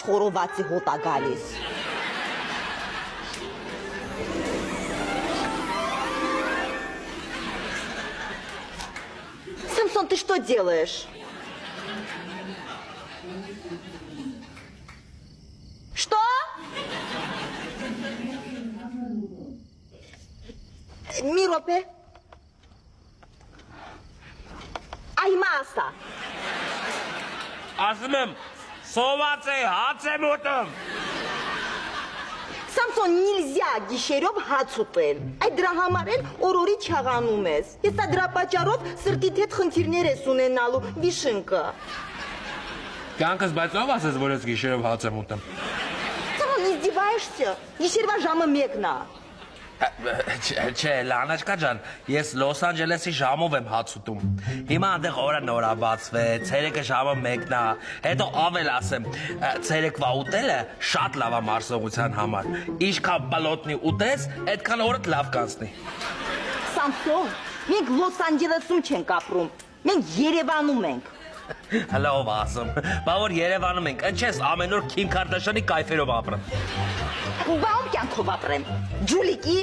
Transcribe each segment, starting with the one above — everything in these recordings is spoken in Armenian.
խորովածի հոտա գալիս։ Самсон, ты что делаешь? Что? Миропе? Аймаса. Ասում եմ, սոված է, հաց եմ ուտում։ Самсон, нельзя գիշերով հաց ուտել։ Այդ դրա համար էլ օրորի չաղանում ես։ Ես դրա պատճառով սրտիդ հետ խնդիրներ ես ունենալու, վիշընկը։ Կյանքս բայց ով ասես, որ ես գիշերով հաց եմ ուտում։ Самсон, издеваешься? Գիշերվա ժամը 1-ն է։ Չէ, Լանաչկա ջան, ես Լոս Անջելեսի ժամով եմ հաց ուտում։ Հիմա այնտեղ օրը նորա բացվեց, ցերեկը ժամը 1-ն է, հետո ավել ասեմ, ցերեկվա ուտելը շատ լավ է մարսողության համար։ Ինչքան բալոտնի ուտես, այդքան օրդ լավ կանցնի։ Սամսոն, մենք Լոս Անջելեսում չենք ապրում, մենք Երևանում ենք։ Հələ ով ասում, բա որ Երևանում ենք, ընչես ամեն օր Քիմ Քարդաշյանի կայֆերով ապրեմ։ Բա ում կյանքով ապրեմ, ջուլիկի։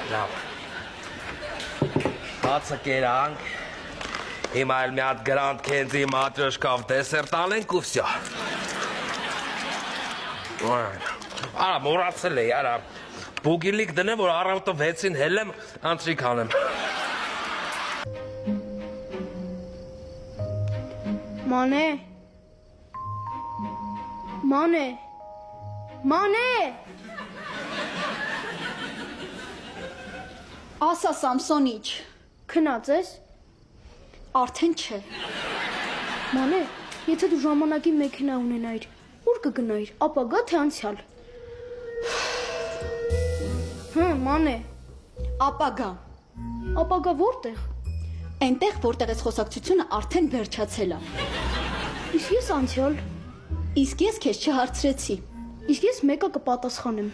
Լավ, հացը կերանք, հիմա էլ մի հատ Grand Candy matryoshka-ով դեսերտ անենք ու վсё։ Արա, մոռացել էի, արա, բուգիլիկ դնեմ, որ առավոտը 6-ին հելեմ, անցրիկ անեմ։ Մանե, Մանե, Մանե։ Ասա Սամսոնիչ, Քնած ես։ արդեն չէ։ Մանե, եթե դու ժամանակի մեքենա ունենայիր, ուր կգնայիր, ապագա թե անցյալ։ Մանե, Ապագա, ապագա որտեղ։ այնտեղ որտեղ ես խոսակցությունը արդեն վերջացել է։ Իսկ ես անցյալ, Իսկ ես քեզ չհարցրեցի։ իսկ ես մեկը կպատասխանեմ։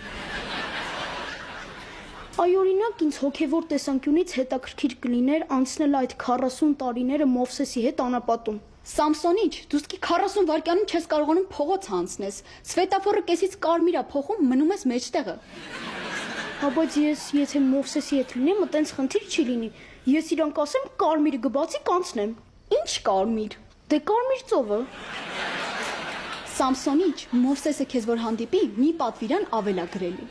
Այ օրինակ ինձ հոգևոր տեսանկյունից հետաքրքիր կլիներ անցնել այդ 40 տարիները Մովսեսի հետ անապատում։ Սամսոնիչ, դու սկի 40 վայրկյանում չես կարողանում փողոց հանցնես։ Սվետաֆորը կեսից կարմիր է փոխում, մնում ես մեջտեղը։ Բայց ես եթե Մովսեսի հետ լինեմ, այտենց խնդիր չի լինի։ Ես իրան կասեմ կարմիրը գբացի կանցնեմ։ Ինչ կարմիր։ Դե կարմիր ծովը։ Սամսոնիչ, Մովսեսը քեզ որ հանդիպի, մի պատվիրան ավել է գրելի։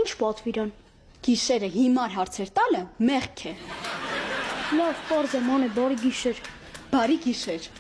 Ինչ պատվիրան։ Գիշերը հիմար հարցեր տալը մեղք է։ Լավ, պարզ է, Մանե, բարի գիշեր։ Բարի գիշեր։